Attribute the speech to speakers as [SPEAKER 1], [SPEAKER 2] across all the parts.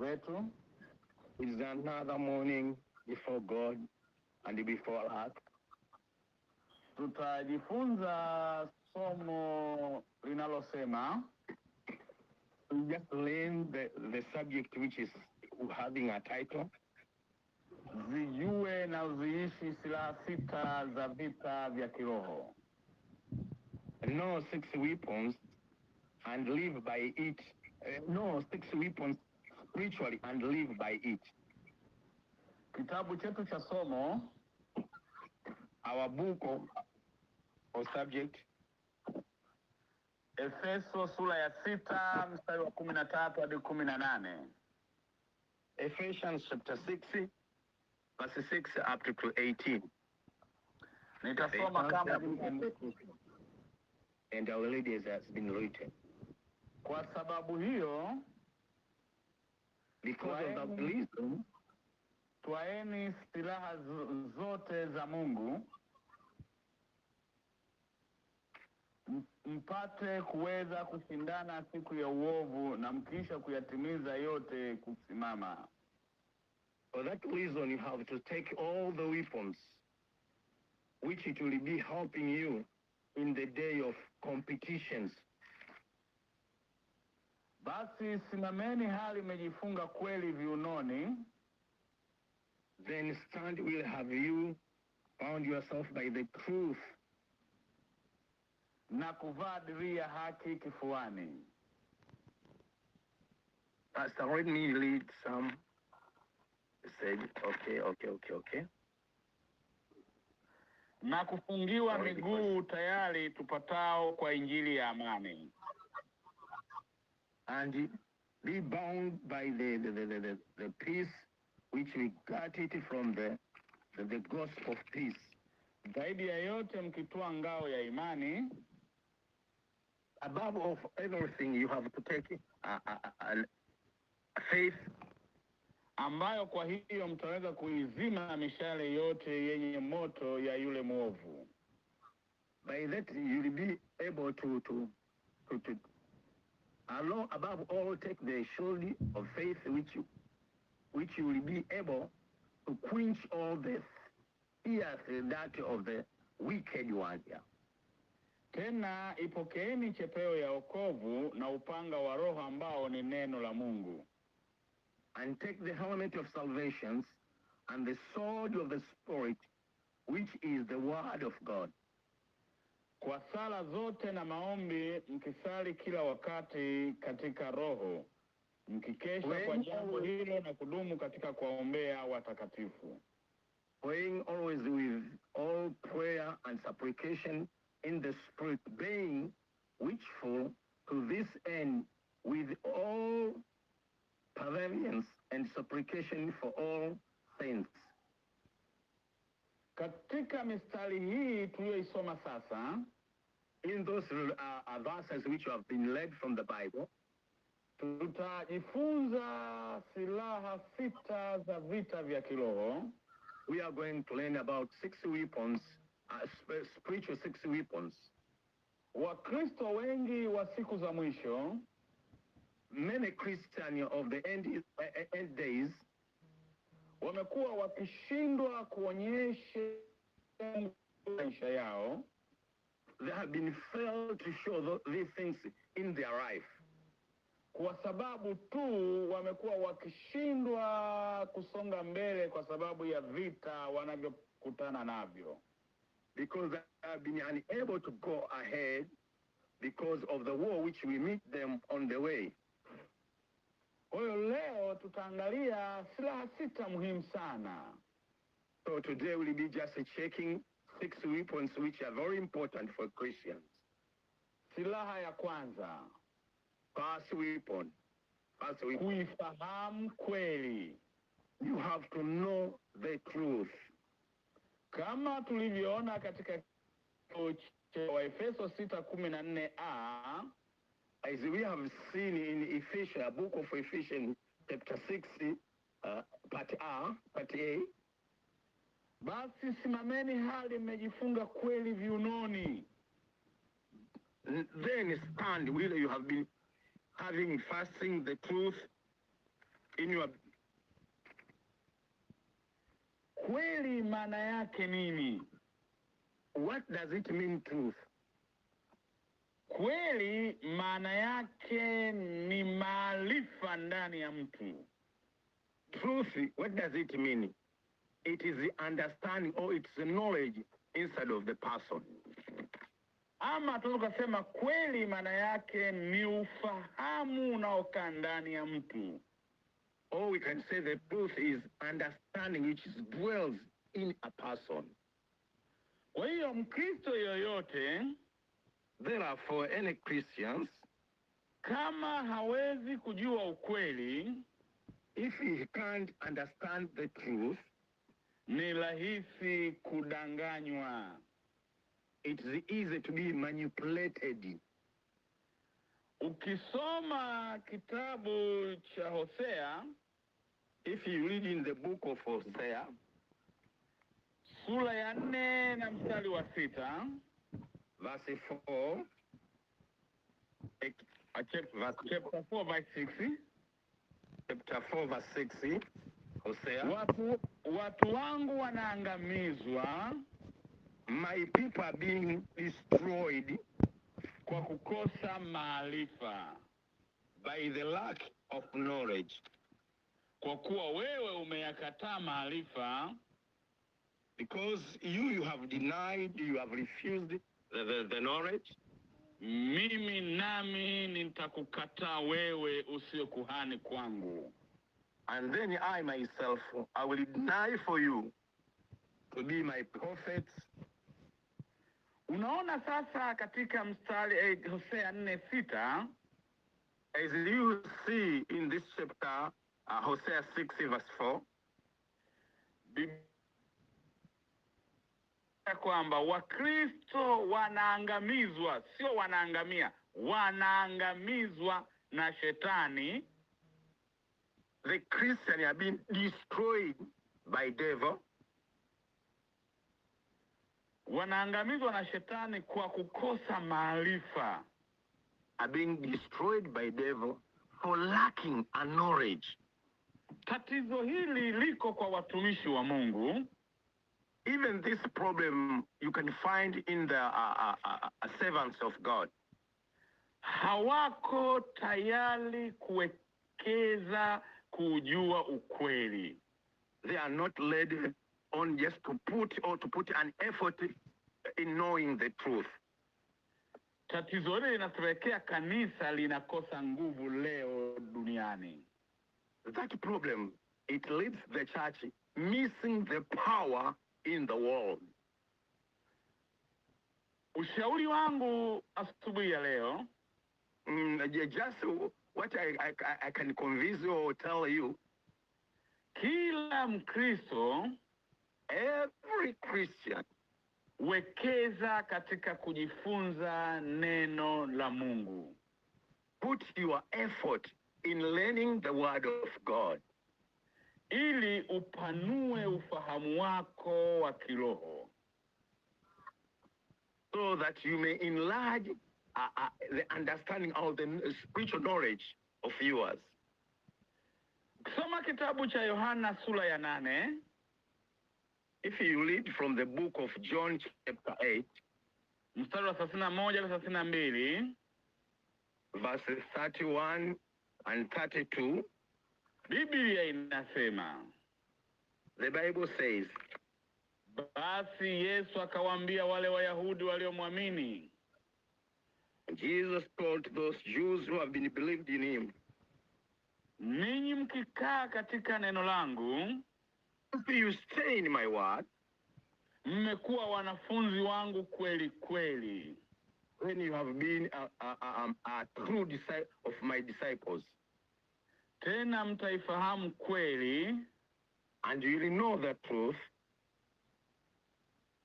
[SPEAKER 1] zetu.
[SPEAKER 2] It's another morning before God and before us.
[SPEAKER 1] Tutajifunza somo linalosema,
[SPEAKER 2] We just learn the subject which is having a title.
[SPEAKER 1] Zijue na uziishi silaha sita za vita vya kiroho.
[SPEAKER 2] Know 6 weapons and live by it. Know 6 weapons spiritually and live by it.
[SPEAKER 1] Kitabu chetu cha somo,
[SPEAKER 2] Our book of subject,
[SPEAKER 1] Efeso sura ya 6 mstari wa 13 hadi 18.
[SPEAKER 2] Ephesians chapter 6, verse 6 up to 18.
[SPEAKER 1] Nitasoma kama
[SPEAKER 2] and our lady has been written.
[SPEAKER 1] Kwa sababu hiyo,
[SPEAKER 2] Because of that reason,
[SPEAKER 1] twaeni silaha zote za Mungu mpate kuweza kushindana siku ya uovu, na mkisha kuyatimiza yote kusimama.
[SPEAKER 2] for that reason you have to take all the weapons which it will be helping you in the day of competitions.
[SPEAKER 1] Basi simameni hali mmejifunga kweli viunoni,
[SPEAKER 2] Then stand will have you found yourself by the truth,
[SPEAKER 1] na kuvaa dirii ya haki kifuani.
[SPEAKER 2] Pastor, let me read some. Said, okay.
[SPEAKER 1] Na kufungiwa miguu tayari tupatao kwa injili ya amani.
[SPEAKER 2] And be bound by the peace which we got it from the gospel of peace.
[SPEAKER 1] Zaidi ya yote mkitwaa ngao ya imani.
[SPEAKER 2] Above of everything, you have to take a faith,
[SPEAKER 1] ambayo kwa hiyo mtaweza kuizima mishale yote yenye moto ya yule mwovu.
[SPEAKER 2] By that you will be able to along above all take the shield of faith which you will be able to quench all the fears that of the wicked one. Yeah.
[SPEAKER 1] Tena ipokeeni chepeo ya wokovu na upanga wa Roho ambao ni neno la Mungu.
[SPEAKER 2] And take the helmet of salvation and the sword of the Spirit, which is the word of God.
[SPEAKER 1] Kwa sala zote na maombi mkisali kila wakati katika Roho, mkikesha kwa jambo hilo na kudumu katika kuwaombea watakatifu.
[SPEAKER 2] Praying always with all prayer and supplication in the Spirit, being watchful to this end with all perseverance and supplication for all saints.
[SPEAKER 1] Katika mistari hii tuliyoisoma sasa,
[SPEAKER 2] in those verses which have been led from the Bible,
[SPEAKER 1] tutajifunza silaha sita za vita vya kiroho.
[SPEAKER 2] We are going to learn about 6 weapons, spiritual 6 weapons.
[SPEAKER 1] Wakristo wengi wa siku za mwisho,
[SPEAKER 2] many Christians of the end days,
[SPEAKER 1] wamekuwa wakishindwa kuonyesha maisha yao.
[SPEAKER 2] They have been failed to show these things in their life.
[SPEAKER 1] Kwa sababu tu wamekuwa wakishindwa kusonga mbele kwa sababu ya vita wanavyokutana navyo.
[SPEAKER 2] Because they have been unable to go ahead because of the war which we meet them on the way.
[SPEAKER 1] Kwa hiyo leo tutaangalia silaha sita muhimu sana.
[SPEAKER 2] So today we'll be just checking 6 weapons which are very important for Christians.
[SPEAKER 1] Silaha ya kwanza,
[SPEAKER 2] first weapon.
[SPEAKER 1] Kuifahamu kweli.
[SPEAKER 2] You have to know the truth.
[SPEAKER 1] Kama tulivyoona katika Efeso 6:14a,
[SPEAKER 2] as we have seen in Ephesians, book of Ephesians, chapter 6, part A.
[SPEAKER 1] Basi simameni hali mmejifunga kweli viunoni.
[SPEAKER 2] Then stand, will you have been having fasting the truth in your...
[SPEAKER 1] Kweli maana yake nini?
[SPEAKER 2] What does it mean, truth?
[SPEAKER 1] Kweli maana yake ni maarifa ndani ya mtu.
[SPEAKER 2] Truth, what does it mean? It is the understanding, or it's the knowledge inside of the person.
[SPEAKER 1] Ama tunaweza kusema kweli maana yake ni ufahamu unaokaa ndani ya mtu.
[SPEAKER 2] Or we can say the truth is understanding which dwells in a person.
[SPEAKER 1] Kwa hiyo Mkristo yoyote,
[SPEAKER 2] therefore any Christians,
[SPEAKER 1] kama hawezi kujua ukweli,
[SPEAKER 2] if he can't understand the truth,
[SPEAKER 1] ni rahisi kudanganywa.
[SPEAKER 2] It's easy to be manipulated.
[SPEAKER 1] Ukisoma kitabu cha Hosea,
[SPEAKER 2] if you read in the book of Hosea,
[SPEAKER 1] sura ya 4 na mstari wa 6,
[SPEAKER 2] verse 4,
[SPEAKER 1] chapter 4 verse 6,
[SPEAKER 2] chapter 4 verse 6, Hosea,
[SPEAKER 1] watu wangu wanaangamizwa,
[SPEAKER 2] my people are being destroyed
[SPEAKER 1] kwa kukosa maarifa,
[SPEAKER 2] by the lack of knowledge.
[SPEAKER 1] Kwa kuwa wewe umeyakataa maarifa,
[SPEAKER 2] because you have denied, you have refused the knowledge.
[SPEAKER 1] Mimi nami nitakukataa wewe usiwe kuhani kwangu.
[SPEAKER 2] And then I myself, I will deny for you to be my prophets.
[SPEAKER 1] Unaona sasa katika mstari Hosea 4:6,
[SPEAKER 2] as you see in this chapter, Hosea 6 verse 4,
[SPEAKER 1] kwamba Wakristo wanaangamizwa, sio wanaangamia, wanaangamizwa na shetani.
[SPEAKER 2] The Christians are being destroyed by devil.
[SPEAKER 1] Wanaangamizwa na shetani kwa kukosa maarifa.
[SPEAKER 2] Are being destroyed by devil for lacking a knowledge.
[SPEAKER 1] Tatizo hili liko kwa watumishi wa Mungu.
[SPEAKER 2] Even this problem you can find in the servants of God.
[SPEAKER 1] Hawako tayari kuwekeza kujua ukweli.
[SPEAKER 2] They are not led on just to put an effort in knowing the truth.
[SPEAKER 1] Tatizo hili linapelekea kanisa linakosa nguvu leo duniani.
[SPEAKER 2] That problem, it leads the church missing the power in the world.
[SPEAKER 1] Ushauri wangu asubuhi ya leo,
[SPEAKER 2] just what I can convince you or tell you,
[SPEAKER 1] kila Mkristo,
[SPEAKER 2] every Christian,
[SPEAKER 1] wekeza katika kujifunza neno la Mungu.
[SPEAKER 2] Put your effort in learning the word of God,
[SPEAKER 1] ili upanue ufahamu wako wa kiroho,
[SPEAKER 2] so that you may enlarge the understanding of the spiritual knowledge of yours.
[SPEAKER 1] Soma kitabu cha Yohana sura ya 8.
[SPEAKER 2] If you read from the book of John chapter 8,
[SPEAKER 1] mstari wa 31 na 32,
[SPEAKER 2] verses 31 and 32,
[SPEAKER 1] Biblia inasema,
[SPEAKER 2] the Bible says,
[SPEAKER 1] basi Yesu akawaambia wale Wayahudi waliomwamini,
[SPEAKER 2] Jesus told those Jews who have been believed in him,
[SPEAKER 1] ninyi mkikaa katika neno langu,
[SPEAKER 2] if you stay in my word,
[SPEAKER 1] mmekuwa wanafunzi wangu kweli kweli.
[SPEAKER 2] when you have been a true disciple of my disciples,
[SPEAKER 1] tena mtaifahamu kweli,
[SPEAKER 2] and you will know the truth,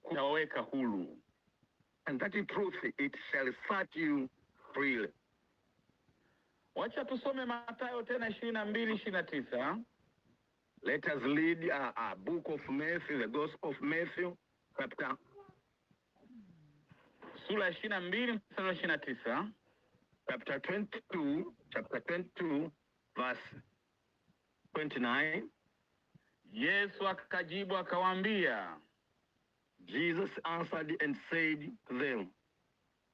[SPEAKER 1] kutawaweka huru,
[SPEAKER 2] and that truth, it shall set you free.
[SPEAKER 1] Wacha tusome Mathayo tena 22:29.
[SPEAKER 2] Let us read a book of Matthew, the Gospel of Matthew, chapter
[SPEAKER 1] sura 22 mstari wa 29.
[SPEAKER 2] Chapter 22, verse 29.
[SPEAKER 1] Yesu akajibu akawaambia,
[SPEAKER 2] Jesus answered and said to them,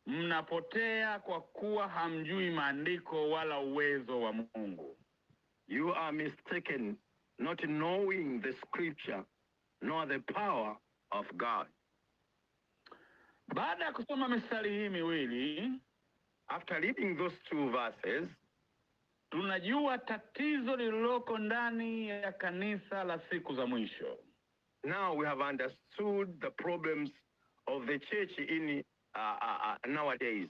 [SPEAKER 1] mnapotea kwa kuwa hamjui maandiko wala uwezo wa Mungu.
[SPEAKER 2] You are mistaken, not knowing the scripture, nor the power of God.
[SPEAKER 1] Baada ya kusoma mistari hii miwili,
[SPEAKER 2] after reading those two verses,
[SPEAKER 1] tunajua tatizo lililoko ndani ya kanisa la siku za mwisho.
[SPEAKER 2] Now we have understood the problems of the church in nowadays.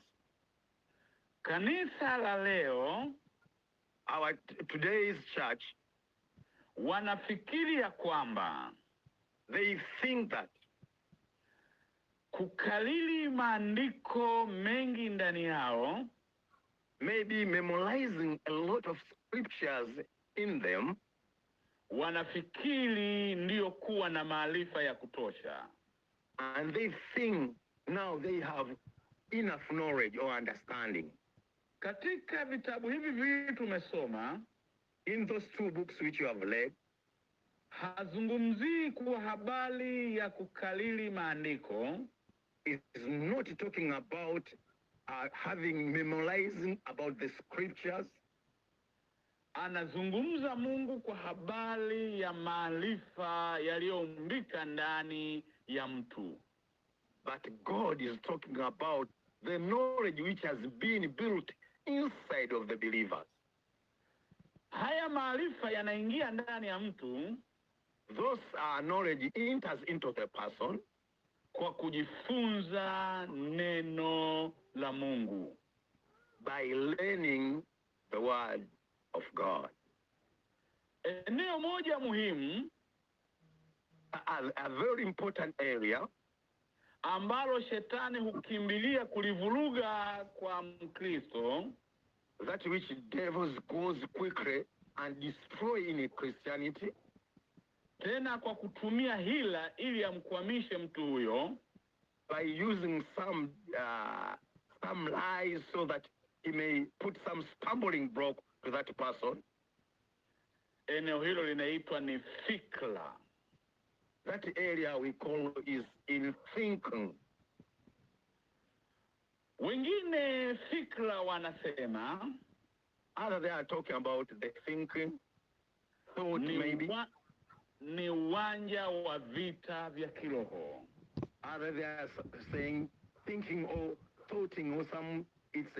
[SPEAKER 1] Kanisa la leo,
[SPEAKER 2] today's church,
[SPEAKER 1] wanafikiria kwamba
[SPEAKER 2] they think that
[SPEAKER 1] kukalili maandiko mengi ndani yao,
[SPEAKER 2] maybe memorizing a lot of scriptures in them,
[SPEAKER 1] wanafikiri ndio kuwa na maarifa ya kutosha.
[SPEAKER 2] And they think now they have enough knowledge or understanding.
[SPEAKER 1] Katika vitabu hivi viwili tumesoma,
[SPEAKER 2] in those two books which you have read,
[SPEAKER 1] hazungumzii kuwa habari ya kukalili maandiko.
[SPEAKER 2] It is not talking about having memorizing about the scriptures.
[SPEAKER 1] Anazungumza Mungu kwa habari ya maarifa yaliyoumbika ndani ya mtu.
[SPEAKER 2] But God is talking about the knowledge which has been built inside of the believers.
[SPEAKER 1] Haya maarifa yanaingia ndani ya mtu.
[SPEAKER 2] Those knowledge enters into the person
[SPEAKER 1] kwa kujifunza neno la Mungu,
[SPEAKER 2] by learning the word of God.
[SPEAKER 1] Eneo moja muhimu,
[SPEAKER 2] a very important area,
[SPEAKER 1] ambalo shetani hukimbilia kulivuruga kwa Mkristo,
[SPEAKER 2] that which devils goes quickly and destroy in Christianity,
[SPEAKER 1] tena kwa kutumia hila ili amkwamishe mtu huyo,
[SPEAKER 2] by using some lies so that he may put some stumbling block to that person.
[SPEAKER 1] Eneo hilo linaitwa ni fikra.
[SPEAKER 2] That area we call is in thinking.
[SPEAKER 1] Wengine fikra wanasema,
[SPEAKER 2] other they are talking about the thinking, thought maybe.
[SPEAKER 1] Ni uwanja wa vita vya kiroho.
[SPEAKER 2] Other they are saying thinking or thoughting or some, it's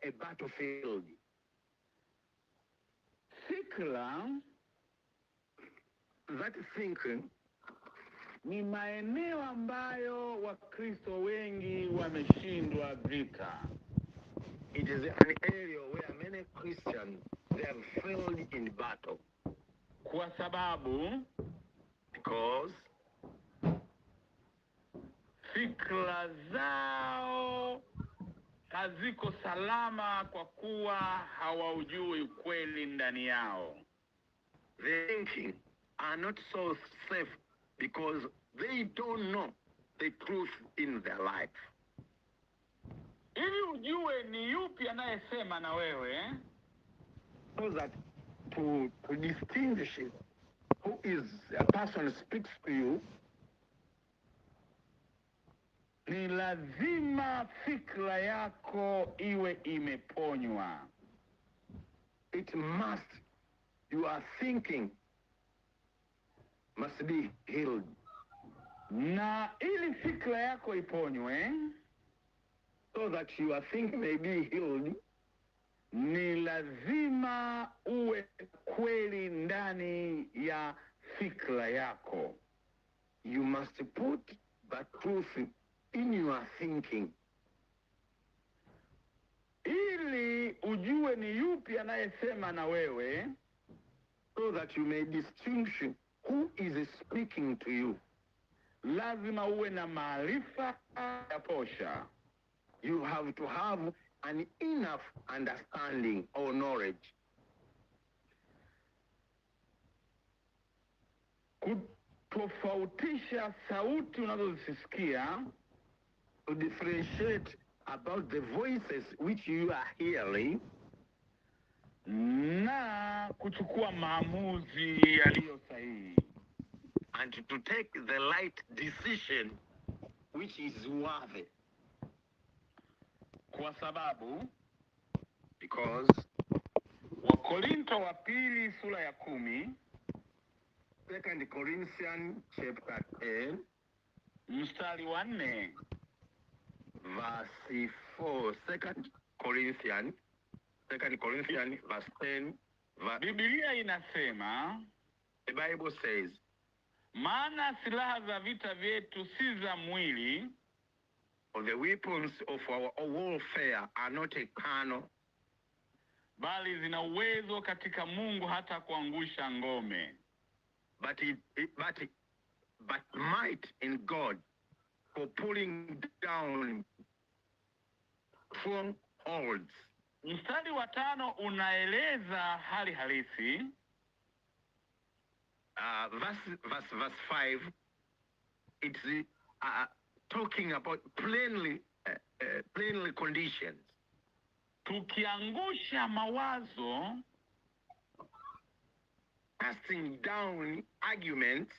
[SPEAKER 2] a battlefield.
[SPEAKER 1] Fikra,
[SPEAKER 2] that thinking,
[SPEAKER 1] ni maeneo ambayo Wakristo wengi wameshindwa vita.
[SPEAKER 2] It is an area where many Christians, they have failed in battle.
[SPEAKER 1] Kwa sababu,
[SPEAKER 2] because
[SPEAKER 1] fikra zao haziko salama kwa kuwa hawaujui ukweli ndani yao.
[SPEAKER 2] The thinking are not so safe because they don't know the truth in their life.
[SPEAKER 1] Ili ujue ni yupi anayesema na wewe,
[SPEAKER 2] so that to distinguish who is a person speaks to you,
[SPEAKER 1] ni lazima fikra yako iwe imeponywa.
[SPEAKER 2] It must, your thinking must be healed.
[SPEAKER 1] Na ili fikra yako iponywe,
[SPEAKER 2] so that your thinking may be healed,
[SPEAKER 1] ni lazima uwe kweli ndani ya fikra yako.
[SPEAKER 2] You must put the truth in your thinking.
[SPEAKER 1] Ili ujue ni yupi anayesema na wewe,
[SPEAKER 2] so that you may distinguish who is speaking to you,
[SPEAKER 1] lazima uwe na maarifa ya posha.
[SPEAKER 2] You have to have an enough understanding or knowledge.
[SPEAKER 1] Kutofautisha sauti unazozisikia,
[SPEAKER 2] to differentiate about the voices which you are hearing,
[SPEAKER 1] na kuchukua maamuzi yaliyo sahihi,
[SPEAKER 2] and to take the right decision which is worthy.
[SPEAKER 1] Kwa sababu
[SPEAKER 2] Because
[SPEAKER 1] Wakorinto wa pili sura ya 10,
[SPEAKER 2] 2 Corinthians chapter 10
[SPEAKER 1] mstari wa 4,
[SPEAKER 2] verse 4, 2 Corinthians verse 10,
[SPEAKER 1] Biblia inasema,
[SPEAKER 2] the Bible says,
[SPEAKER 1] maana silaha za vita vyetu si za mwili,
[SPEAKER 2] for the weapons of our warfare are not carnal,
[SPEAKER 1] bali zina uwezo katika Mungu hata kuangusha ngome,
[SPEAKER 2] but might in God for pulling down strongholds.
[SPEAKER 1] Mstari wa 5 unaeleza hali halisi.
[SPEAKER 2] Verse 5, it's talking about plainly conditions.
[SPEAKER 1] Tukiangusha mawazo,
[SPEAKER 2] casting down arguments,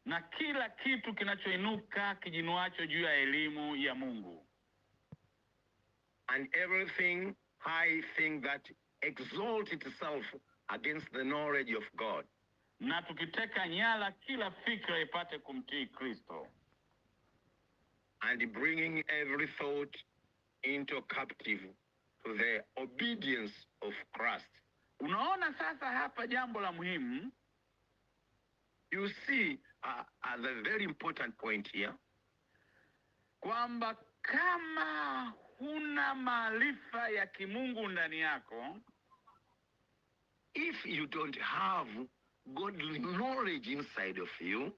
[SPEAKER 1] na kila kitu kinachoinuka kijinuacho juu ya elimu ya Mungu,
[SPEAKER 2] and everything high thing that exalts itself against the knowledge of God,
[SPEAKER 1] na tukiteka nyara kila fikra ipate kumtii Kristo,
[SPEAKER 2] and bringing every thought into captive to the obedience of Christ.
[SPEAKER 1] Unaona sasa hapa jambo la muhimu.
[SPEAKER 2] You see the very important point here,
[SPEAKER 1] kwamba kama huna maarifa ya kimungu ndani yako,
[SPEAKER 2] if you don't have godly knowledge inside of you,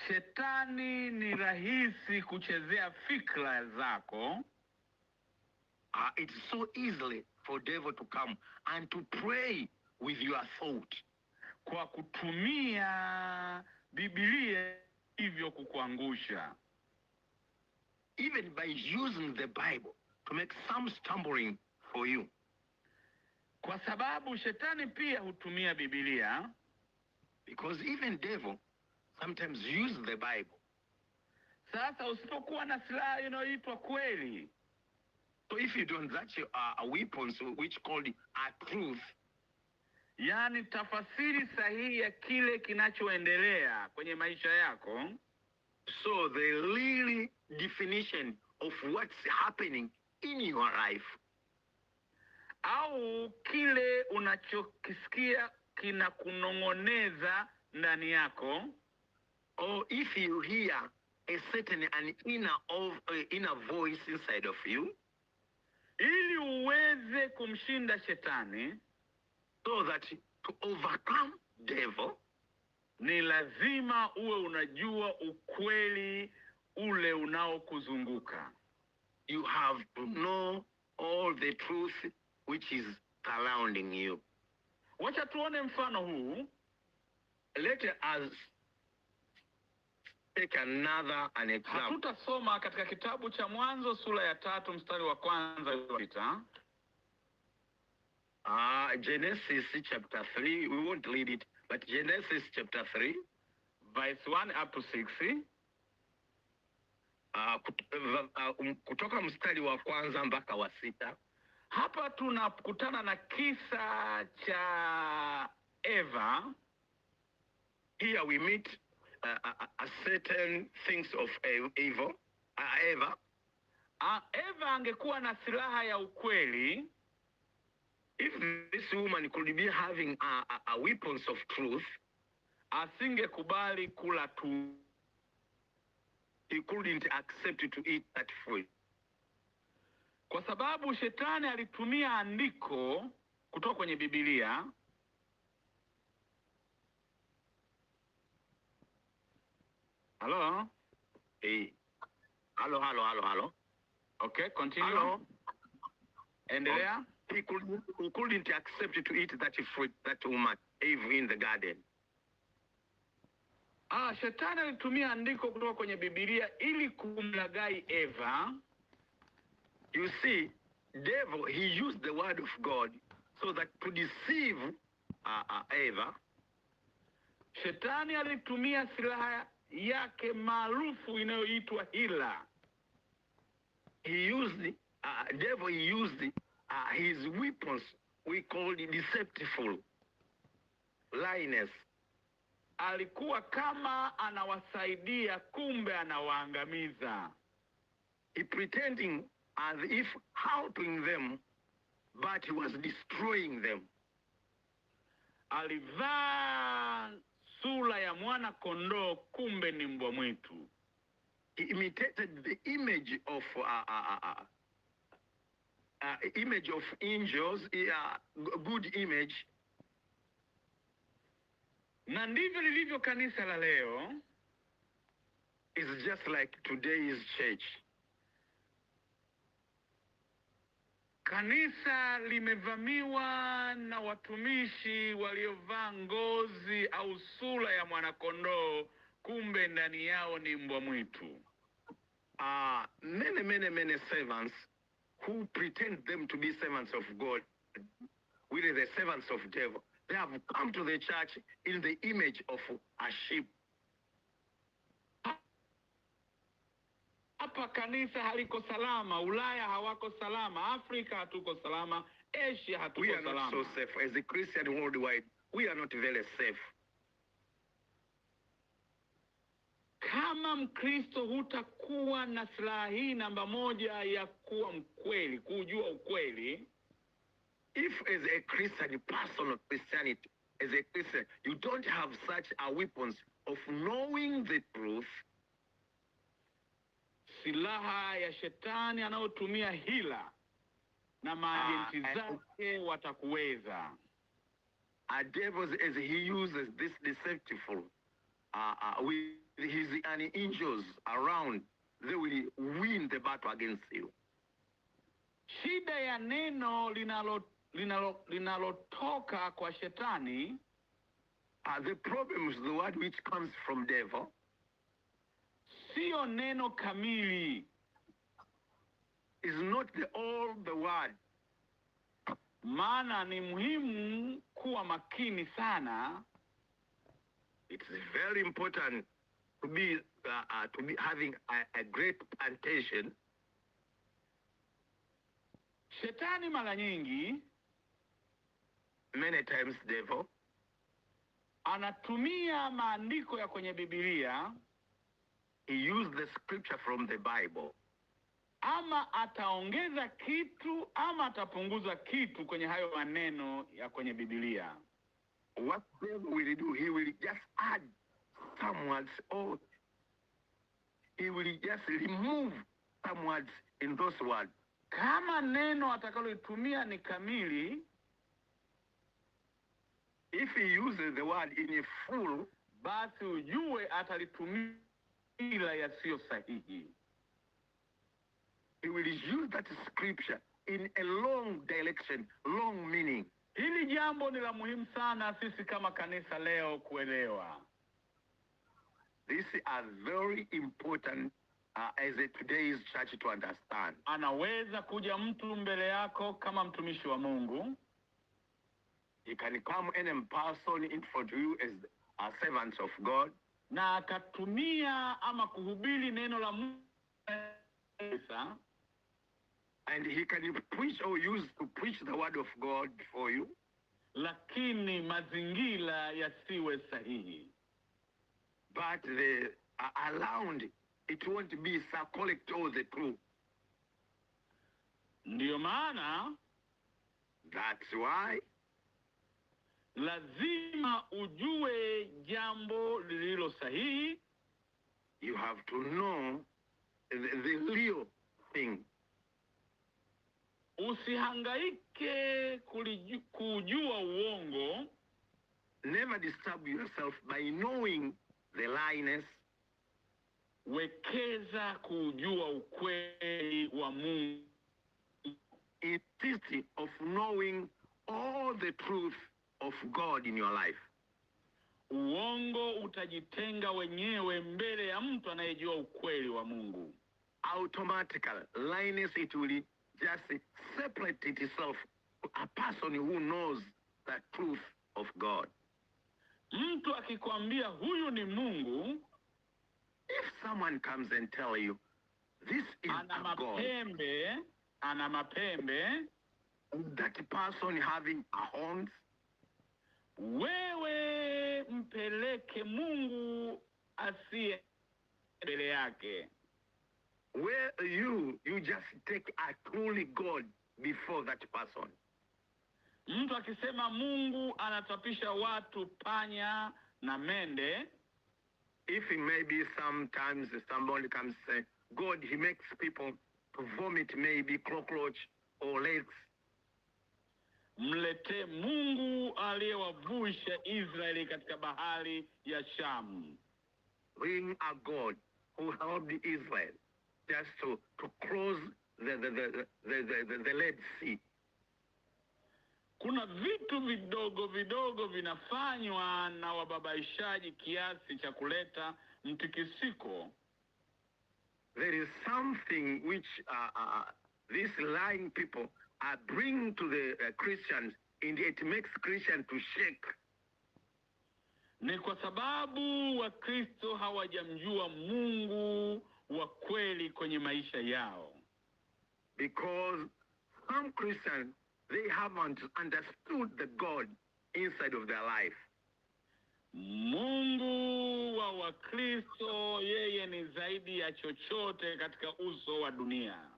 [SPEAKER 1] shetani ni rahisi kuchezea fikra zako.
[SPEAKER 2] It's so easily for devil to come and to play with your thought,
[SPEAKER 1] kwa kutumia Biblia hivyo kukuangusha,
[SPEAKER 2] even by using the Bible to make some stumbling for you.
[SPEAKER 1] Kwa sababu shetani pia hutumia Biblia,
[SPEAKER 2] because even devil sometimes use the Bible.
[SPEAKER 1] Sasa usipokuwa na silaha inayoitwa kweli,
[SPEAKER 2] so if you don't, that's a weapon which called a truth,
[SPEAKER 1] yani tafasiri sahihi ya kile kinachoendelea kwenye maisha yako,
[SPEAKER 2] so the real definition of what's happening in your life,
[SPEAKER 1] au kile unachokisikia kinakunong'oneza ndani yako,
[SPEAKER 2] or if you hear a certain an inner voice inside of you,
[SPEAKER 1] ili uweze kumshinda shetani,
[SPEAKER 2] so that to overcome devil,
[SPEAKER 1] ni lazima uwe unajua ukweli ule unaokuzunguka.
[SPEAKER 2] You have to know all the truth which is surrounding you.
[SPEAKER 1] Wacha tuone mfano huu.
[SPEAKER 2] Let us take an example.
[SPEAKER 1] Hatutasoma katika kitabu cha Mwanzo sura ya 3 mstari wa 1
[SPEAKER 2] Genesis chapter 3, we won't read it, but Genesis chapter 3,
[SPEAKER 1] verse 1 up to 6.
[SPEAKER 2] Kutoka mstari wa 1 mpaka wa 6.
[SPEAKER 1] Hapa tunakutana na kisa cha Eva.
[SPEAKER 2] Here we meet a certain things of evil. Eva.
[SPEAKER 1] Eva angekuwa na silaha ya ukweli,
[SPEAKER 2] if this woman could be having a weapons of truth,
[SPEAKER 1] asingekubali kula tu.
[SPEAKER 2] He couldn't accept to eat that fruit.
[SPEAKER 1] Kwa sababu shetani alitumia andiko kutoka kwenye Biblia. Hello?
[SPEAKER 2] Hey. Hello.
[SPEAKER 1] Okay, continue.
[SPEAKER 2] Hello.
[SPEAKER 1] Endelea.
[SPEAKER 2] He couldn't accept to eat that fruit, that woman, Eve in the garden.
[SPEAKER 1] Shetani alitumia andiko kutoka kwenye Biblia ili kumlaghai Eva.
[SPEAKER 2] You see, devil, he used the word of God so that to deceive Eva,
[SPEAKER 1] Shetani alitumia silaha yake maarufu inayoitwa hila.
[SPEAKER 2] He used, devil used his weapons, we call it deceptive lioness.
[SPEAKER 1] Alikuwa kama anawasaidia, kumbe anawaangamiza.
[SPEAKER 2] He pretending as if helping them, but he was destroying them.
[SPEAKER 1] Alivaa sura ya mwana kondoo, kumbe ni mbwa mwitu.
[SPEAKER 2] He imitated the image of angels, good image.
[SPEAKER 1] Na ndivyo lilivyo kanisa la leo.
[SPEAKER 2] It's just like today's church.
[SPEAKER 1] Kanisa limevamiwa na watumishi waliovaa ngozi au sura ya mwanakondoo, kumbe ndani yao ni mbwa mwitu.
[SPEAKER 2] Many servants who pretend them to be servants of God, really the servants of devil, they have come to the church in the image of a sheep.
[SPEAKER 1] Hapa kanisa haliko salama, Ulaya hawako salama, Afrika hatuko salama, Asia hatuko salama.
[SPEAKER 2] We are not so safe. As a Christian worldwide, we are not very safe.
[SPEAKER 1] Kama Mkristo hutakuwa na silaha hii namba moja ya kuwa mkweli, kujua ukweli.
[SPEAKER 2] If as a Christian, personal Christianity, as a Christian, you don't have such a weapons of knowing the truth,
[SPEAKER 1] silaha ya shetani anayotumia hila na maajenti zake watakuweza.
[SPEAKER 2] A devil, as he uses this deceptive with his angels around, they will win the battle against you.
[SPEAKER 1] Shida ya neno linalotoka kwa shetani,
[SPEAKER 2] the problem is the word which comes from devil.
[SPEAKER 1] Sio neno kamili.
[SPEAKER 2] Is not all the word.
[SPEAKER 1] Maana ni muhimu kuwa makini sana.
[SPEAKER 2] It's very important to be having a great attention.
[SPEAKER 1] Shetani mara nyingi,
[SPEAKER 2] many times devil,
[SPEAKER 1] anatumia maandiko ya kwenye Biblia.
[SPEAKER 2] He used the scripture from the Bible.
[SPEAKER 1] Ama ataongeza kitu ama atapunguza kitu kwenye hayo maneno ya kwenye Biblia.
[SPEAKER 2] What devil will do? He will just add some words, or he will just remove some words in those words.
[SPEAKER 1] Kama neno atakalotumia ni kamili,
[SPEAKER 2] if he uses the word in a full,
[SPEAKER 1] basi ujue atalitumia ila yasiyo sahihi.
[SPEAKER 2] He will use that scripture in a long direction, long meaning.
[SPEAKER 1] Hili jambo ni la muhimu sana sisi kama kanisa leo kuelewa.
[SPEAKER 2] This is very important as a today's church to understand.
[SPEAKER 1] Anaweza kuja mtu mbele yako kama mtumishi wa Mungu.
[SPEAKER 2] He can come any person in front of you as a servant of God.
[SPEAKER 1] Na akatumia ama kuhubiri neno la Mungu.
[SPEAKER 2] And he can preach or use to preach the word of God for you.
[SPEAKER 1] Lakini mazingira yasiwe sahihi.
[SPEAKER 2] But the around it won't be so collect all the truth.
[SPEAKER 1] Ndiyo maana,
[SPEAKER 2] that's why,
[SPEAKER 1] lazima ujue jambo lililo sahihi.
[SPEAKER 2] You have to know the real thing.
[SPEAKER 1] Usihangaike kujua uongo.
[SPEAKER 2] Never disturb yourself by knowing the lioness.
[SPEAKER 1] Wekeza kujua ukweli wa Mungu.
[SPEAKER 2] Insist of knowing all the truth of God in your life.
[SPEAKER 1] Uongo utajitenga wenyewe mbele ya mtu anayejua ukweli wa Mungu.
[SPEAKER 2] Automatically, lioness, it will just separate itself a person who knows the truth of God.
[SPEAKER 1] Mtu akikwambia huyu ni Mungu,
[SPEAKER 2] if someone comes and tell you this is a God,
[SPEAKER 1] ana mapembe,
[SPEAKER 2] that person having a horns,
[SPEAKER 1] wewe mpeleke Mungu asiye mbele yake.
[SPEAKER 2] Where you just take a truly God before that person.
[SPEAKER 1] Mtu akisema Mungu anatapisha watu panya na mende,
[SPEAKER 2] if maybe sometimes somebody comes say God, he makes people to vomit maybe cockroach or legs.
[SPEAKER 1] Mlete Mungu aliyewavusha Israeli katika bahari ya Shamu.
[SPEAKER 2] Bring a God who helped Israel just to cross the Red Sea.
[SPEAKER 1] Kuna vitu vidogo vidogo vinafanywa na wababaishaji kiasi cha kuleta mtikisiko.
[SPEAKER 2] There is something which these lying people bring to the Christians, and it makes Christians to shake.
[SPEAKER 1] Ni kwa sababu Wakristo hawajamjua Mungu wa kweli kwenye maisha yao.
[SPEAKER 2] Because some Christians, they haven't understood the God inside of their life.
[SPEAKER 1] Mungu wa Wakristo yeye ni zaidi ya chochote katika uso wa dunia.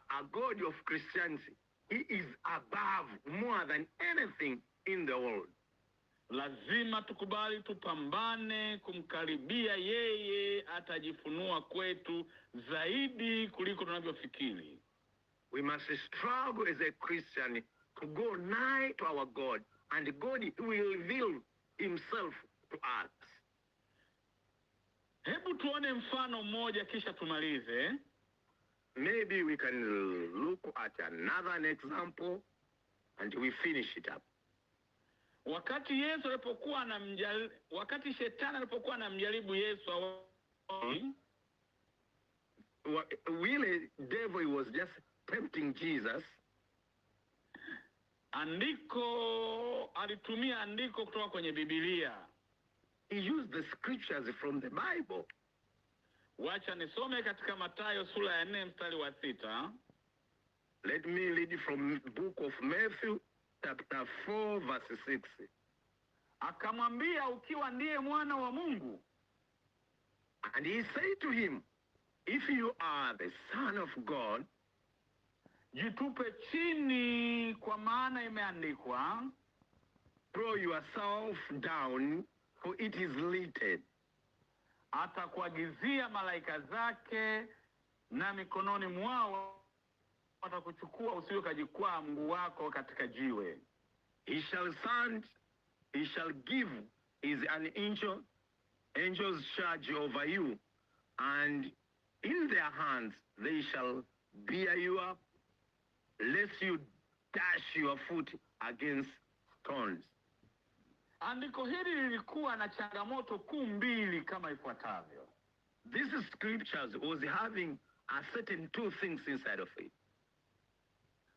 [SPEAKER 2] A God of Christianity, he is above more than anything in the world.
[SPEAKER 1] Lazima tukubali tupambane kumkaribia yeye, atajifunua kwetu zaidi kuliko tunavyofikiri.
[SPEAKER 2] We must struggle as a Christian to go nigh to our God, and God will reveal himself to us.
[SPEAKER 1] Hebu tuone mfano mmoja kisha tumalize.
[SPEAKER 2] Maybe we can look at another example and we finish it up.
[SPEAKER 1] Wakati shetani alipokuwa anamjaribu Yesu,
[SPEAKER 2] really devil was just tempting Jesus.
[SPEAKER 1] Alitumia andiko kutoka kwenye Biblia.
[SPEAKER 2] He used the scriptures from the Bible.
[SPEAKER 1] Wacha nisome katika Mathayo sura ya 4 mstari wa 6.
[SPEAKER 2] Let me read from the book of Matthew chapter 4 verse 6.
[SPEAKER 1] Akamwambia, ukiwa ndiye mwana wa Mungu.
[SPEAKER 2] And he said to him, if you are the Son of God,
[SPEAKER 1] jitupe chini, kwa maana imeandikwa,
[SPEAKER 2] throw yourself down, for it is written.
[SPEAKER 1] Atakuagizia malaika zake, na mikononi mwao watakuchukua usiwe kajikwaa mguu wako katika jiwe.
[SPEAKER 2] He shall send, he shall give an angels charge over you, and in their hands they shall bear you up, lest you dash your foot against stones.
[SPEAKER 1] Andiko hili lilikuwa na changamoto kuu mbili kama ifuatavyo.
[SPEAKER 2] This scriptures was having a certain two things inside of it.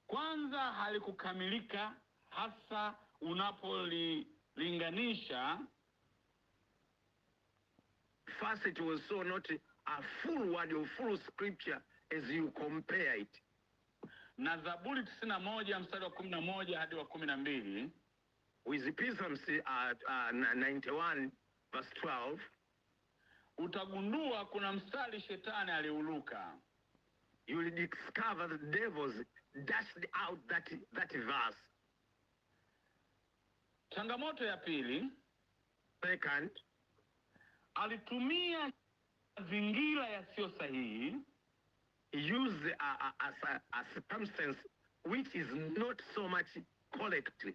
[SPEAKER 1] Kwanza, halikukamilika hasa unapolilinganisha.
[SPEAKER 2] First, it was so not a full word or full scripture as you compare it.
[SPEAKER 1] Na Zaburi 91 mstari wa 11 hadi wa 12.
[SPEAKER 2] With Psalms 91 verse 12.
[SPEAKER 1] Utagundua kuna mstari shetani aliuluka.
[SPEAKER 2] You will discover the devils dashed out that verse.
[SPEAKER 1] Changamoto ya pili.
[SPEAKER 2] Second,
[SPEAKER 1] alitumia mazingira yasiyo sahihi.
[SPEAKER 2] He used a circumstance which is not so much correct.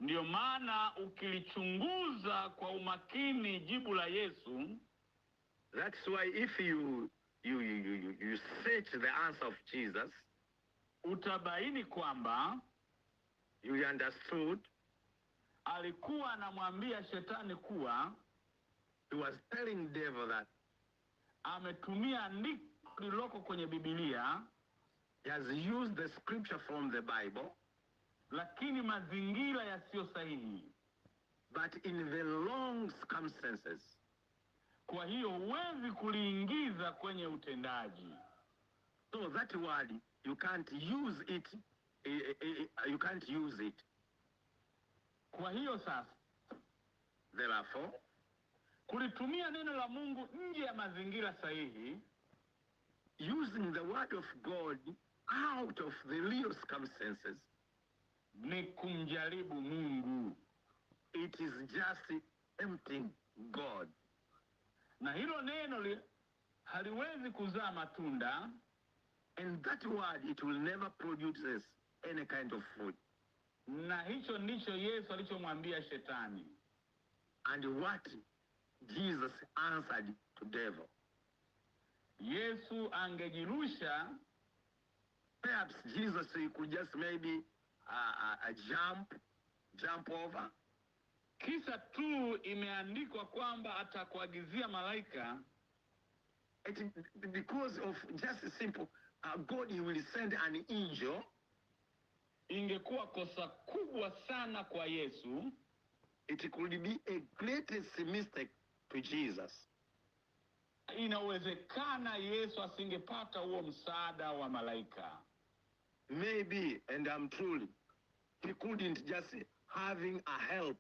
[SPEAKER 1] Ndio maana ukilichunguza kwa umakini jibu la Yesu,
[SPEAKER 2] that's why if you search the answer of Jesus,
[SPEAKER 1] utabaini kwamba
[SPEAKER 2] you understood
[SPEAKER 1] alikuwa anamwambia shetani kuwa,
[SPEAKER 2] he was telling devil that
[SPEAKER 1] ametumia andiko liloko kwenye Biblia,
[SPEAKER 2] he has used the scripture from the Bible,
[SPEAKER 1] lakini mazingira yasiyo sahihi.
[SPEAKER 2] But in the wrong circumstances.
[SPEAKER 1] Kwa hiyo huwezi kuliingiza kwenye utendaji.
[SPEAKER 2] So that word, you can't use it. You can't use it.
[SPEAKER 1] Kwa hiyo sasa,
[SPEAKER 2] therefore,
[SPEAKER 1] kulitumia neno la Mungu nje ya mazingira sahihi,
[SPEAKER 2] using the word of God out of the real circumstances,
[SPEAKER 1] ni kumjaribu Mungu.
[SPEAKER 2] It is just emptying God.
[SPEAKER 1] Na hilo neno haliwezi kuzaa matunda.
[SPEAKER 2] And that word, it will never produce any kind of fruit.
[SPEAKER 1] Na hicho ndicho Yesu alichomwambia Shetani.
[SPEAKER 2] And what Jesus answered to devil.
[SPEAKER 1] Yesu angejirusha,
[SPEAKER 2] perhaps Jesus, he could just maybe jump over.
[SPEAKER 1] Kisa tu imeandikwa kwamba atakuagizia malaika.
[SPEAKER 2] Because of just simple, God, he will send an angel.
[SPEAKER 1] Ingekuwa kosa kubwa sana kwa Yesu.
[SPEAKER 2] It could be a greatest mistake to Jesus.
[SPEAKER 1] Inawezekana Yesu asingepata huo msaada wa malaika.
[SPEAKER 2] Maybe, and I'm truly, he couldn't just having a help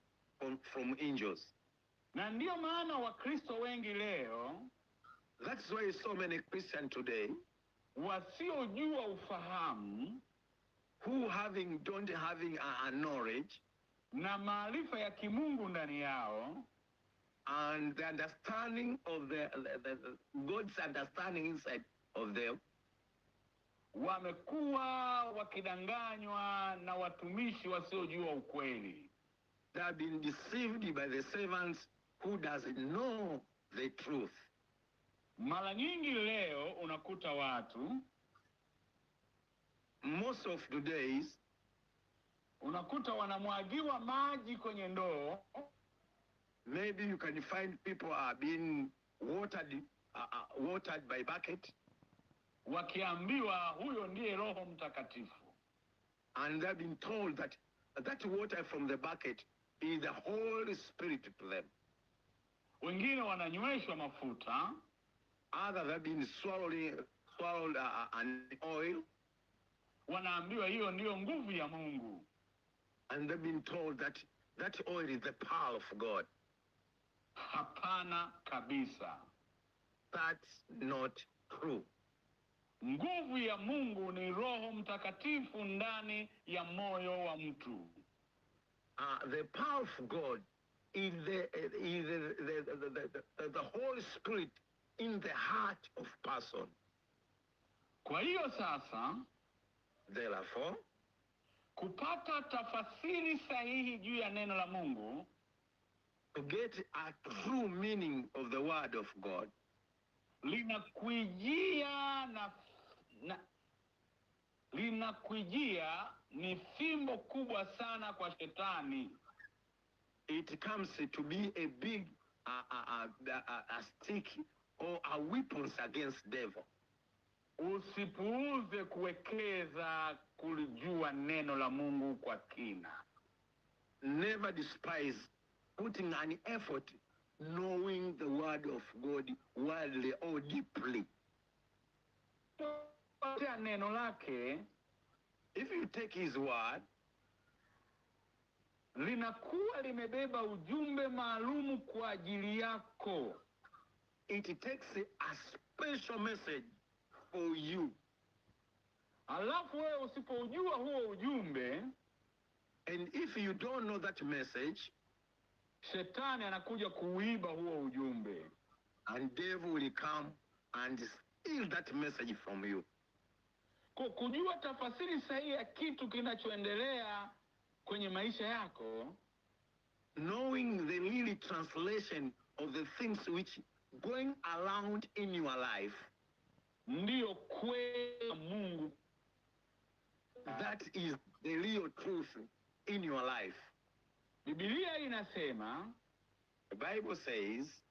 [SPEAKER 2] from angels.
[SPEAKER 1] Na ndio maana Wakristo wengi leo,
[SPEAKER 2] that's why so many Christians today,
[SPEAKER 1] wasiojua ufahamu,
[SPEAKER 2] who don't having a knowledge,
[SPEAKER 1] na maarifa ya kimungu ndani yao,
[SPEAKER 2] and the understanding of the God's understanding inside of them,
[SPEAKER 1] wamekuwa wakidanganywa na watumishi wasiojua ukweli.
[SPEAKER 2] They have been deceived by the servants who doesn't know the truth.
[SPEAKER 1] Mara nyingi leo unakuta watu,
[SPEAKER 2] most of the days,
[SPEAKER 1] unakuta wanamwagiwa maji kwenye ndoo.
[SPEAKER 2] Maybe you can find people are being watered by bucket.
[SPEAKER 1] Wakiambiwa huyo ndiye Roho Mtakatifu.
[SPEAKER 2] And they've been told that water from the bucket is the Holy Spirit to them.
[SPEAKER 1] Wengine wananyweshwa mafuta.
[SPEAKER 2] Others have been swallowed an oil.
[SPEAKER 1] Wanaambiwa hiyo ndiyo nguvu ya Mungu.
[SPEAKER 2] And they've been told that oil is the power of God.
[SPEAKER 1] Hapana kabisa.
[SPEAKER 2] That's not true.
[SPEAKER 1] Nguvu ya Mungu ni Roho Mtakatifu ndani ya moyo wa mtu.
[SPEAKER 2] The power of God is the Holy Spirit in the heart of person.
[SPEAKER 1] Kwa hiyo sasa,
[SPEAKER 2] therefore,
[SPEAKER 1] kupata tafasiri sahihi juu ya neno la Mungu,
[SPEAKER 2] to get a true meaning of the word of God,
[SPEAKER 1] linakujia ni fimbo kubwa sana kwa Shetani.
[SPEAKER 2] It comes to be a big a stick or a weapon against devil.
[SPEAKER 1] Usipuuze kuwekeza kulijua neno la Mungu kwa kina.
[SPEAKER 2] Never despise putting an effort knowing the word of God widely or deeply.
[SPEAKER 1] Neno lake,
[SPEAKER 2] if you take his word,
[SPEAKER 1] linakuwa limebeba ujumbe maalumu kwa ajili yako.
[SPEAKER 2] It takes a special message for you.
[SPEAKER 1] Alafu wewe usipojua huo ujumbe,
[SPEAKER 2] and if you don't know that message,
[SPEAKER 1] Shetani anakuja kuiba huo ujumbe.
[SPEAKER 2] And devil will come and steal that message from you.
[SPEAKER 1] Kujua tafasiri sahihi ya kitu kinachoendelea kwenye maisha yako,
[SPEAKER 2] knowing the real translation of the things which going around in your life,
[SPEAKER 1] ndiyo kweli Mungu.
[SPEAKER 2] That is the real truth in your life.
[SPEAKER 1] Biblia inasema,
[SPEAKER 2] the Bible says,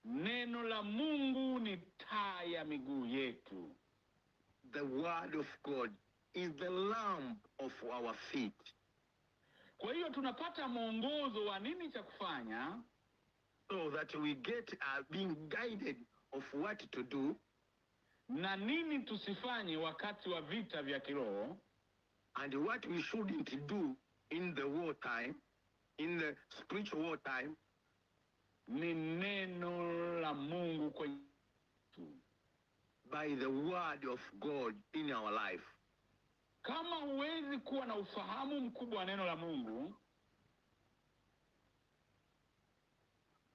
[SPEAKER 1] neno la Mungu ni taa ya miguu yetu.
[SPEAKER 2] The word of God is the lamp of our feet.
[SPEAKER 1] Kwa hiyo tunapata mwongozo wa nini cha kufanya,
[SPEAKER 2] so that we get being guided of what to do,
[SPEAKER 1] na nini tusifanye wakati wa vita vya kiroho,
[SPEAKER 2] and what we shouldn't do in the war time, in the spiritual war time.
[SPEAKER 1] Ni neno la Mungu kwenye
[SPEAKER 2] by the word of God in our life.
[SPEAKER 1] Kama huwezi kuwa na ufahamu mkubwa wa neno la Mungu,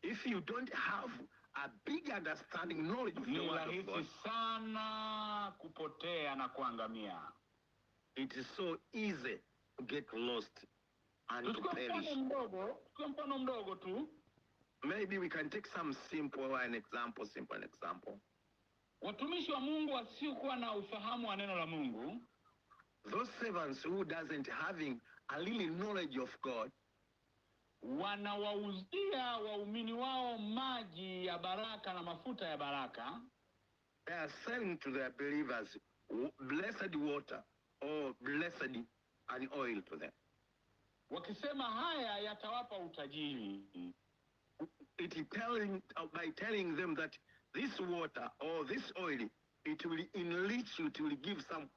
[SPEAKER 2] if you don't have a big understanding, knowledge of the word of God,
[SPEAKER 1] ni sana kupotea na kuangamia.
[SPEAKER 2] It is so easy to get lost and to perish.
[SPEAKER 1] Mfano mdogo tu.
[SPEAKER 2] Maybe we can take some simple example.
[SPEAKER 1] Watumishi wa Mungu wasiokuwa na ufahamu wa neno la Mungu,
[SPEAKER 2] those servants who doesn't having a little knowledge of God,
[SPEAKER 1] wanawauzia waumini wao maji ya baraka na mafuta ya baraka.
[SPEAKER 2] They are selling to their believers blessed water or blessed an oil to them.
[SPEAKER 1] Wakisema haya yatawapa utajiri.
[SPEAKER 2] It is by telling them that this water or this oil, it will enrich you, it will give some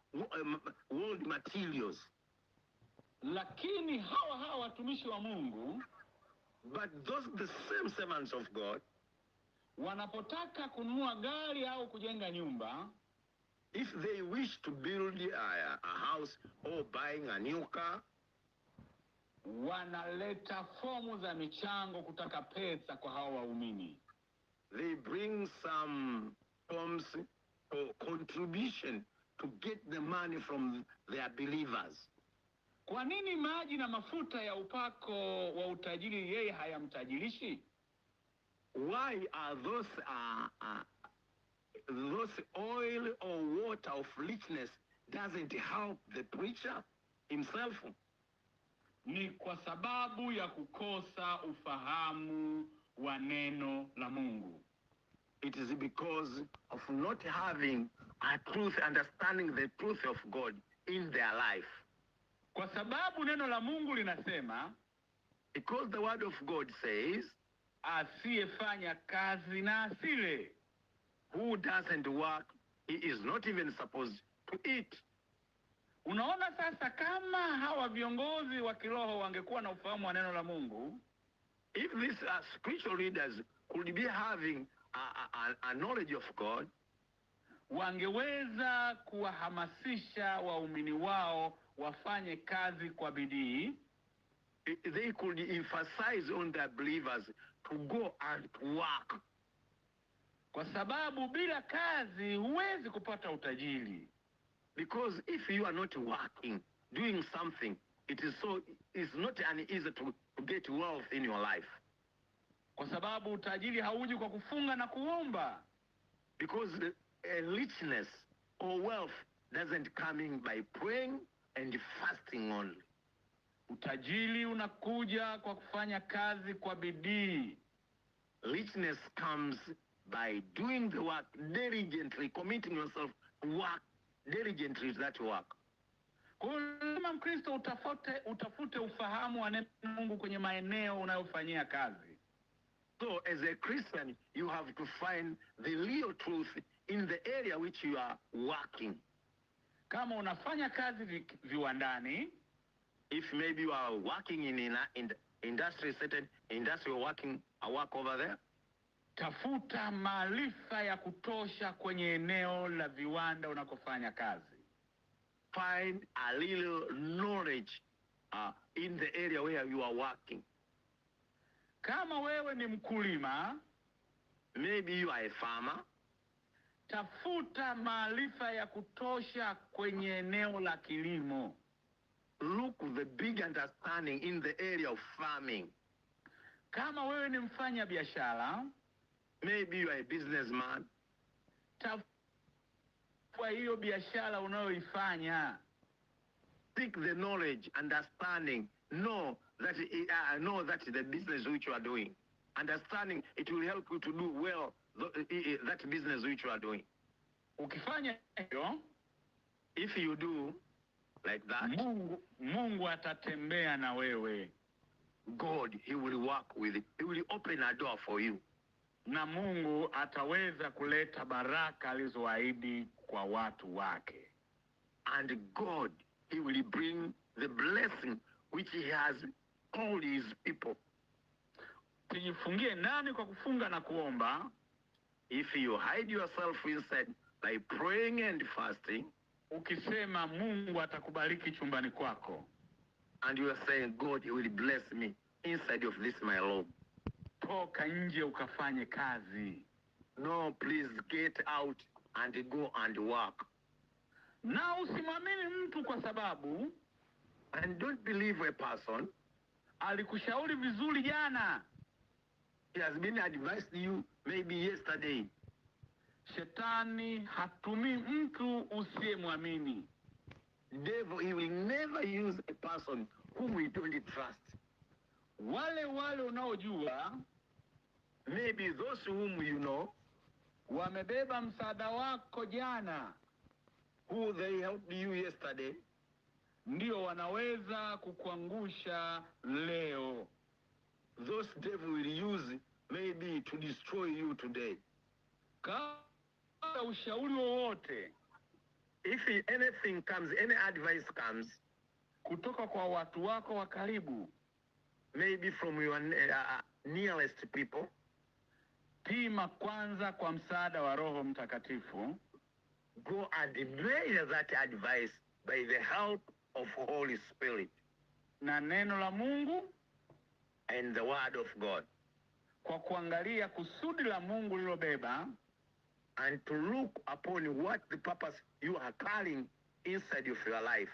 [SPEAKER 2] world materials.
[SPEAKER 1] Lakini hawa watumishi wa Mungu,
[SPEAKER 2] but those the same servants of God,
[SPEAKER 1] wanapotaka kununua gari au kujenga nyumba,
[SPEAKER 2] if they wish to build a house or buying a new car,
[SPEAKER 1] wanaleta fomu za michango kutaka pesa kwa hawa waumini.
[SPEAKER 2] They bring some forms or contribution to get the money from their believers.
[SPEAKER 1] Kwa nini maji na mafuta ya upako wa utajiri yeye hayamtajirishi?
[SPEAKER 2] Why are those oil or water of richness doesn't help the preacher himself?
[SPEAKER 1] Ni kwa sababu ya kukosa ufahamu wa neno la Mungu.
[SPEAKER 2] It is because of not having a truth, understanding the truth of God in their life.
[SPEAKER 1] Kwa sababu neno la Mungu linasema,
[SPEAKER 2] because the word of God says,
[SPEAKER 1] asiyefanya kazi na asile.
[SPEAKER 2] Who doesn't work, he is not even supposed to eat.
[SPEAKER 1] Unaona sasa, kama hawa viongozi wa kiroho wangekuwa na ufahamu wa neno la Mungu,
[SPEAKER 2] if these spiritual leaders could be having a knowledge of God,
[SPEAKER 1] wangeweza kuwahamasisha waumini wao wafanye kazi kwa bidii.
[SPEAKER 2] They could emphasize on their believers to go and work.
[SPEAKER 1] Kwa sababu bila kazi huwezi kupata utajiri.
[SPEAKER 2] Because if you are not working, doing something, it's not easy to get wealth in your life.
[SPEAKER 1] Kwa sababu utajiri hauji kwa kufunga na kuomba.
[SPEAKER 2] Because richness or wealth doesn't come in by praying and fasting only.
[SPEAKER 1] Utajiri unakuja kwa kufanya kazi kwa bidii.
[SPEAKER 2] Richness comes by doing the work diligently, committing yourself to work diligently that work.
[SPEAKER 1] Kama Mkristo utafute ufahamu wa neno la Mungu kwenye maeneo unayofanyia kazi.
[SPEAKER 2] So as a Christian, you have to find the real truth in the area which you are working.
[SPEAKER 1] Kama unafanya kazi viwandani,
[SPEAKER 2] if maybe you are working in industry, certain industry, working a work over there,
[SPEAKER 1] tafuta maarifa ya kutosha kwenye eneo la viwanda unakofanya kazi.
[SPEAKER 2] Find a little knowledge in the area where you are working.
[SPEAKER 1] Kama wewe ni mkulima,
[SPEAKER 2] maybe you are a farmer,
[SPEAKER 1] tafuta maarifa ya kutosha kwenye eneo la kilimo.
[SPEAKER 2] Look the big understanding in the area of farming.
[SPEAKER 1] Kama wewe ni mfanya biashara,
[SPEAKER 2] maybe you are a businessman,
[SPEAKER 1] tafuta hiyo biashara unayoifanya.
[SPEAKER 2] Seek the knowledge, understanding, know that the business which you are doing. Understanding, it will help you to do well that business which you are doing.
[SPEAKER 1] Ukifanya hiyo,
[SPEAKER 2] if you do, like that.
[SPEAKER 1] Mungu atatembea na wewe.
[SPEAKER 2] God, he will work with it. He will open a door for you.
[SPEAKER 1] Na Mungu ataweza kuleta baraka alizoahidi kwa watu wake.
[SPEAKER 2] And God, he will bring the blessing which he has called his people.
[SPEAKER 1] Tujifungie ndani kwa kufunga na kuomba.
[SPEAKER 2] If you hide yourself inside by praying and fasting,
[SPEAKER 1] ukisema Mungu atakubariki chumbani kwako,
[SPEAKER 2] and you are saying, God, he will bless me inside of this my room.
[SPEAKER 1] Toka nje ukafanye kazi.
[SPEAKER 2] No, please get out and go and work.
[SPEAKER 1] Na usimwamini mtu kwa sababu,
[SPEAKER 2] and don't believe a person,
[SPEAKER 1] alikushauri vizuri jana.
[SPEAKER 2] He has been advised you maybe yesterday.
[SPEAKER 1] Shetani hatumi mtu usiyemwamini.
[SPEAKER 2] Devil, he will never use a person whom we don't trust.
[SPEAKER 1] Wale unaojua,
[SPEAKER 2] maybe those whom you know,
[SPEAKER 1] wamebeba msaada wako jana,
[SPEAKER 2] who they helped you yesterday,
[SPEAKER 1] ndio wanaweza kukuangusha leo.
[SPEAKER 2] Those devil will use maybe to destroy you today.
[SPEAKER 1] Kama ushauri wowote,
[SPEAKER 2] if anything comes, any advice comes,
[SPEAKER 1] kutoka kwa watu wako wa karibu,
[SPEAKER 2] maybe from your nearest people,
[SPEAKER 1] pima kwanza kwa msaada wa Roho Mtakatifu.
[SPEAKER 2] Go and measure that advice by the help of Holy Spirit.
[SPEAKER 1] Na neno la Mungu,
[SPEAKER 2] and the word of God.
[SPEAKER 1] Kwa kuangalia kusudi la Mungu lilobeba,
[SPEAKER 2] and to look upon what the purpose you are carrying inside of your life.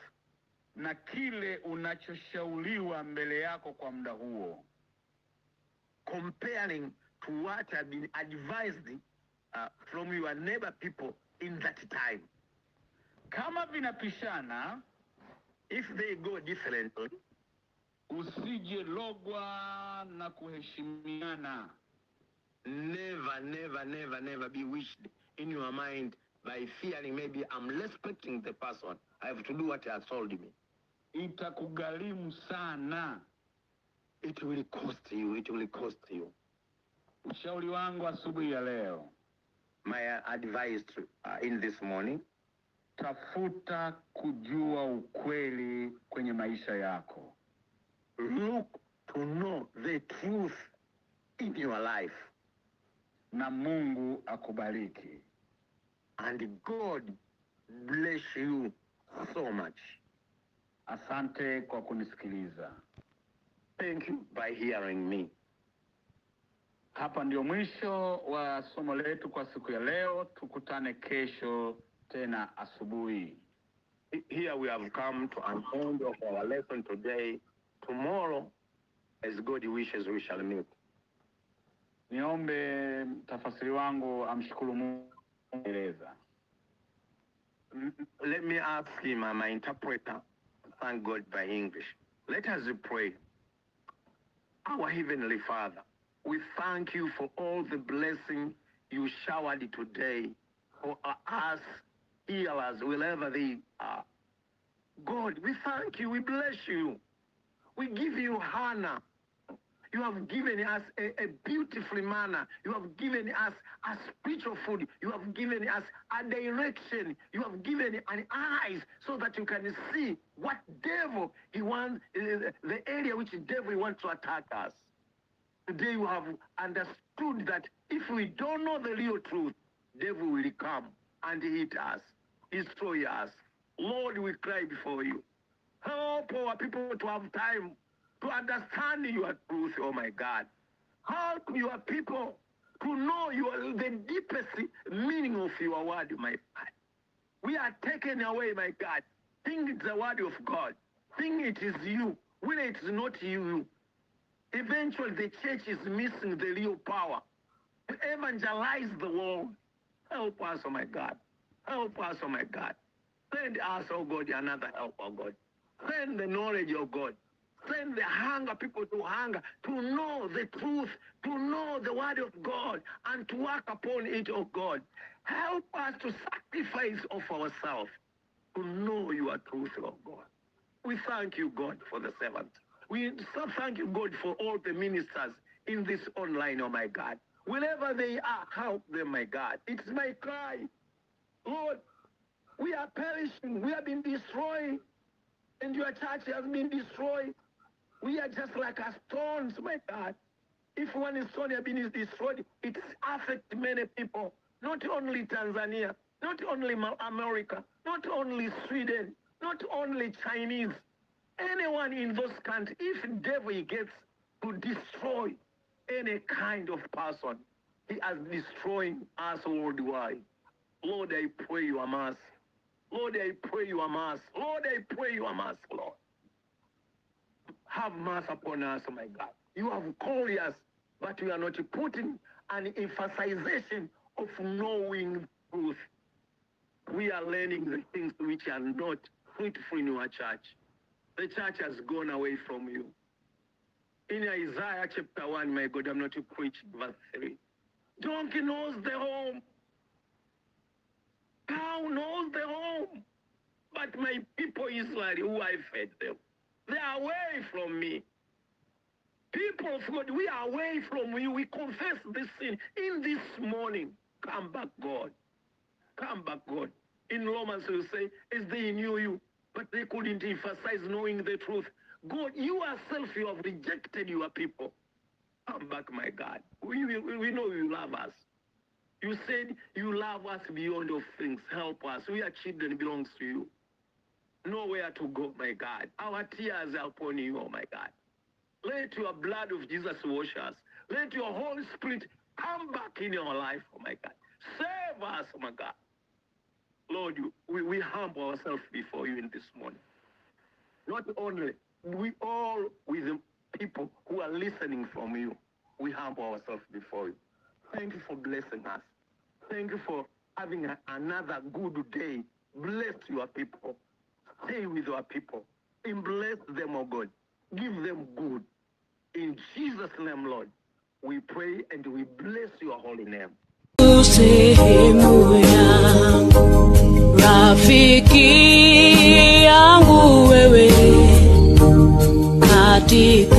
[SPEAKER 1] Na kile unachoshauriwa mbele yako kwa muda huo.
[SPEAKER 2] Comparing to what have been advised from your neighbor people in that time.
[SPEAKER 1] Kama vinapishana,
[SPEAKER 2] if they go differently,
[SPEAKER 1] usije logwa na kuheshimiana.
[SPEAKER 2] Never be wished in your mind by fearing maybe I'm respecting the person. I have to do what he has told me.
[SPEAKER 1] Itakugharimu sana.
[SPEAKER 2] It will cost you. It will cost you.
[SPEAKER 1] Ushauri wangu asubuhi ya leo,
[SPEAKER 2] my advice in this morning,
[SPEAKER 1] tafuta kujua ukweli kwenye maisha yako.
[SPEAKER 2] Look to know the truth in your life.
[SPEAKER 1] Na Mungu akubariki.
[SPEAKER 2] And God bless you so much.
[SPEAKER 1] Asante kwa kunisikiliza.
[SPEAKER 2] Thank you by hearing me.
[SPEAKER 1] Hapa ndio mwisho wa somo letu kwa siku ya leo. Tukutane kesho tena asubuhi.
[SPEAKER 2] Here we have come to an end of our lesson today. Tomorrow, as God wishes, we shall meet.
[SPEAKER 1] Niombe tafasiri wangu amshukuru Mungu.
[SPEAKER 2] Let me ask him, my interpreter, thank God by English. Let us pray. Our Heavenly Father, we thank you for all the blessing you showered today for us healers, wherever they are. God, we thank you, we bless you. We give you honor. You have given us a beautiful manner. You have given us a spiritual food. You have given us a direction. You have given an eyes so that you can see what devil he wants, the area which devil wants to attack us. Today you have understood that if we don't know the real truth, devil will come and hit us, destroy us. Lord, we cry before you. Help our people to have time to understand your truth, oh my God. Help your people to know the deepest meaning of your word, my God. We are taken away, my God. Think it's the word of God. Think it is you, when it is not you. Eventually, the church is missing the real power to evangelize the world. Help us, oh my God. Help us, oh my God. Send us, oh God, another help, oh God. Send the knowledge of God. Send the hunger, people to hunger, to know the truth, to know the word of God, and to work upon it, oh God. Help us to sacrifice of ourselves, to know your truth, oh God. We thank you, God, for the servant. We thank you, God, for all the ministers in this online, oh my God. Wherever they are, help them, my God. It's my cry. Lord, we are perishing. We have been destroyed. And your church has been destroyed. We are just like a stones, my God. If one stone has been destroyed, it affects many people. Not only Tanzania, not only America, not only Sweden, not only Chinese. Anyone in those countries, if devil gets to destroy any kind of person, he is destroying us worldwide. Lord, I pray your mercy. Lord, I pray your mercy. Lord, I pray your mercy, Lord. Have mercy upon us, my God. You have called us, but we are not putting an emphasization of knowing truth. We are learning the things which are not fruitful in your church. The church has gone away from you. In Isaiah chapter 1, my God, I'm not to preach verse 3. Donkey knows the home. Cow knows the home. But my people Israel, who I fed them, they are away from me. People of God, we are away from you. We confess this sin in this morning. Come back, God. Come back, God. In Romans, you say, as they knew you, but they couldn't emphasize knowing the truth. God, you yourself, you have rejected your people. Come back, my God. We know you love us. You said you love us beyond all things. Help us. We are children, belongs to you. Nowhere to go, my God. Our tears are upon you, oh my God. Let your blood of Jesus wash us. Let your Holy Spirit come back in your life, oh my God. Save us, oh my God. Lord, we humble ourselves before you in this morning. Not only, we all, with the people who are listening from you, we humble ourselves before you. Thank you for blessing us. Thank you for having another good day. Bless your people. Stay with your people. And bless them, oh God. Give them good. In Jesus' name, Lord, we pray and we bless your holy name. Rafiki yangu wewe katika